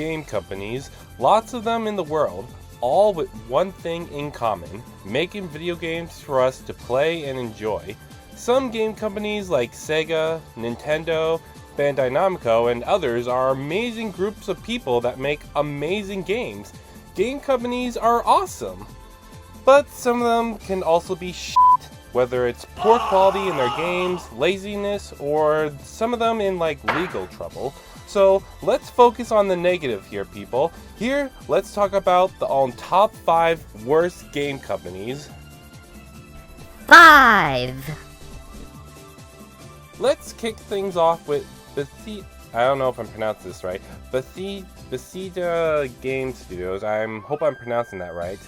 game companies, lots of them in the world, all with one thing in common, making video games for us to play and enjoy. Some game companies like Sega, Nintendo, Bandai Namco, and others are amazing groups of people that make amazing games. Game companies are awesome, but some of them can also be shit, whether it's poor quality in their games, laziness, or some of them in like legal trouble. So let's focus on the negative here, people. Here, let's talk about the top 5 worst game companies. 5. Let's kick things off with I don't know if I'm pronouncing this right. Bethesda Game Studios. I hope I'm pronouncing that right.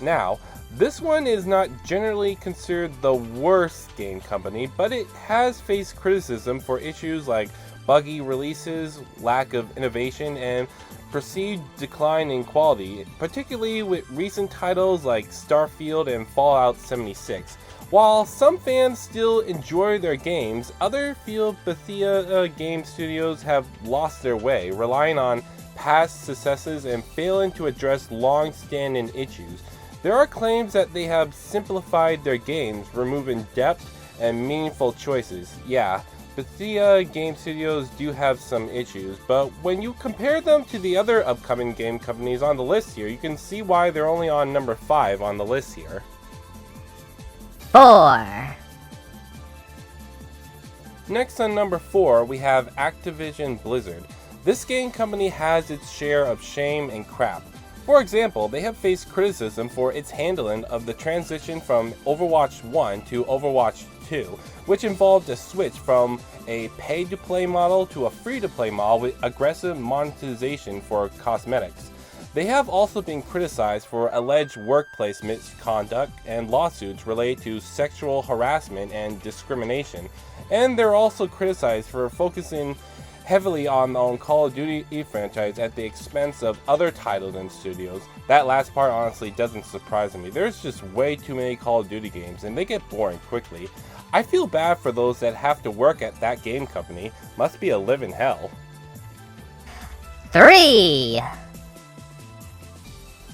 Now, this one is not generally considered the worst game company, but it has faced criticism for issues like buggy releases, lack of innovation, and perceived decline in quality, particularly with recent titles like Starfield and Fallout 76. While some fans still enjoy their games, others feel Bethesda Game Studios have lost their way, relying on past successes and failing to address long-standing issues. There are claims that they have simplified their games, removing depth and meaningful choices. Yeah, Bethesda Game Studios do have some issues, but when you compare them to the other upcoming game companies on the list here, you can see why they're only on number 5 on the list here. 4. Next on number 4, we have Activision Blizzard. This game company has its share of shame and crap. For example, they have faced criticism for its handling of the transition from Overwatch 1 to Overwatch 2, which involved a switch from a pay-to-play model to a free-to-play model with aggressive monetization for cosmetics. They have also been criticized for alleged workplace misconduct and lawsuits related to sexual harassment and discrimination, and they're also criticized for focusing heavily on the Call of Duty franchise at the expense of other titles and studios. That last part honestly doesn't surprise me. There's just way too many Call of Duty games and they get boring quickly. I feel bad for those that have to work at that game company. Must be a living hell. 3.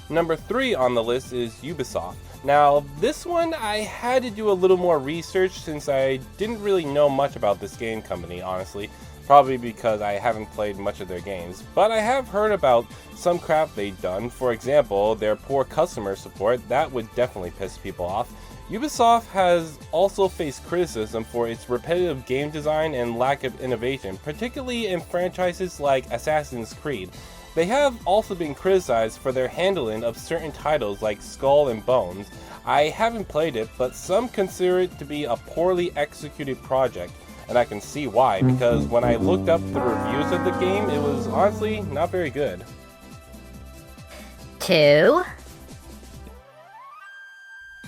Number 3 on the list is Ubisoft. Now, this one I had to do a little more research since I didn't really know much about this game company, honestly. Probably because I haven't played much of their games. But I have heard about some crap they've done. For example, their poor customer support. That would definitely piss people off. Ubisoft has also faced criticism for its repetitive game design and lack of innovation, particularly in franchises like Assassin's Creed. They have also been criticized for their handling of certain titles like Skull and Bones. I haven't played it, but some consider it to be a poorly executed project, and I can see why, because when I looked up the reviews of the game, it was honestly not very good. 2.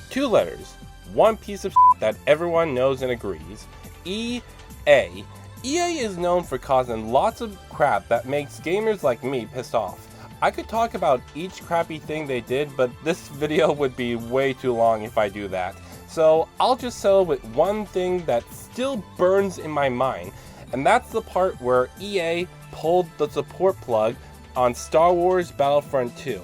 2 letters, one piece of shit that everyone knows and agrees. EA. EA is known for causing lots of crap that makes gamers like me pissed off. I could talk about each crappy thing they did, but this video would be way too long if I do that. So I'll just settle with one thing that still burns in my mind, and that's the part where EA pulled the support plug on Star Wars Battlefront 2.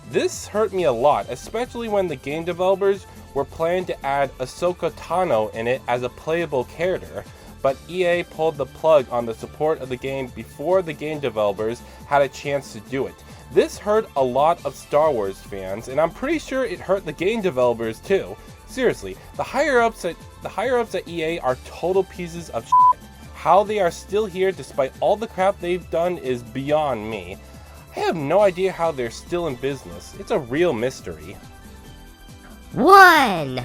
This hurt me a lot, especially when the game developers were planning to add Ahsoka Tano in it as a playable character. But EA pulled the plug on the support of the game before the game developers had a chance to do it. This hurt a lot of Star Wars fans, and I'm pretty sure it hurt the game developers too. Seriously, the higher ups at EA are total pieces of shit. How they are still here despite all the crap they've done is beyond me. I have no idea how they're still in business. It's a real mystery. 1.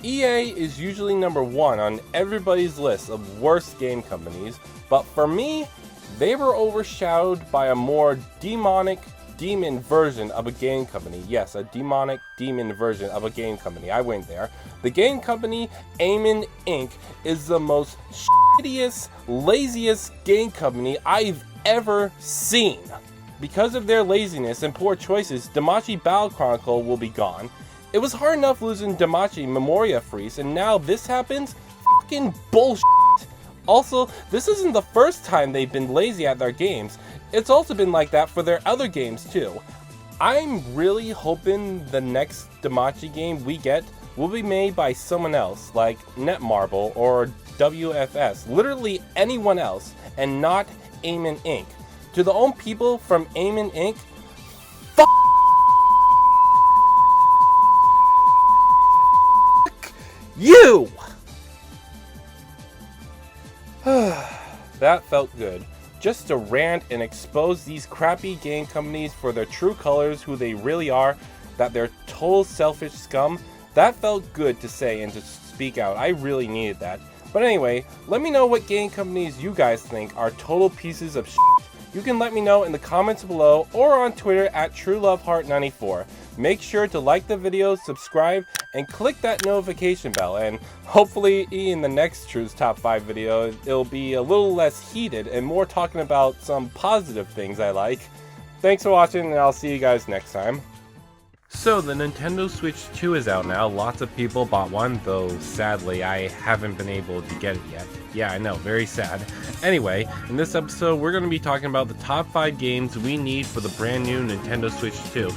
EA is usually number 1 on everybody's list of worst game companies, but for me, they were overshadowed by a more demon version of a game company. Yes, a demon version of a game company. I went there. The game company, Amen Inc., is the most shittiest, laziest game company I've ever seen. Because of their laziness and poor choices, Damacy Battle Chronicle will be gone. It was hard enough losing Damacy Memoria Freeze, and now this happens? Fucking bullshit. Also, this isn't the first time they've been lazy at their games. It's also been like that for their other games too. I'm really hoping the next Damacy game we get will be made by someone else, like Netmarble or WFS, literally anyone else, and not Eamon Inc. To the own people from Eamon Inc., fuck you! That felt good. Just to rant and expose these crappy game companies for their true colors, who they really are, that they're total selfish scum. That felt good to say and to speak out. I really needed that. But anyway, let me know what game companies you guys think are total pieces of shit. You can let me know in the comments below or on Twitter at TrueLoveHeart94. Make sure to like the video, subscribe, and click that notification bell. And hopefully in the next True's Top 5 video, it'll be a little less heated and more talking about some positive things I like. Thanks for watching, and I'll see you guys next time. So the Nintendo Switch 2 is out now. Lots of people bought one, though sadly I haven't been able to get it yet. Yeah, I know, very sad. Anyway, in this episode we're going to be talking about the top 5 games we need for the brand new Nintendo Switch 2.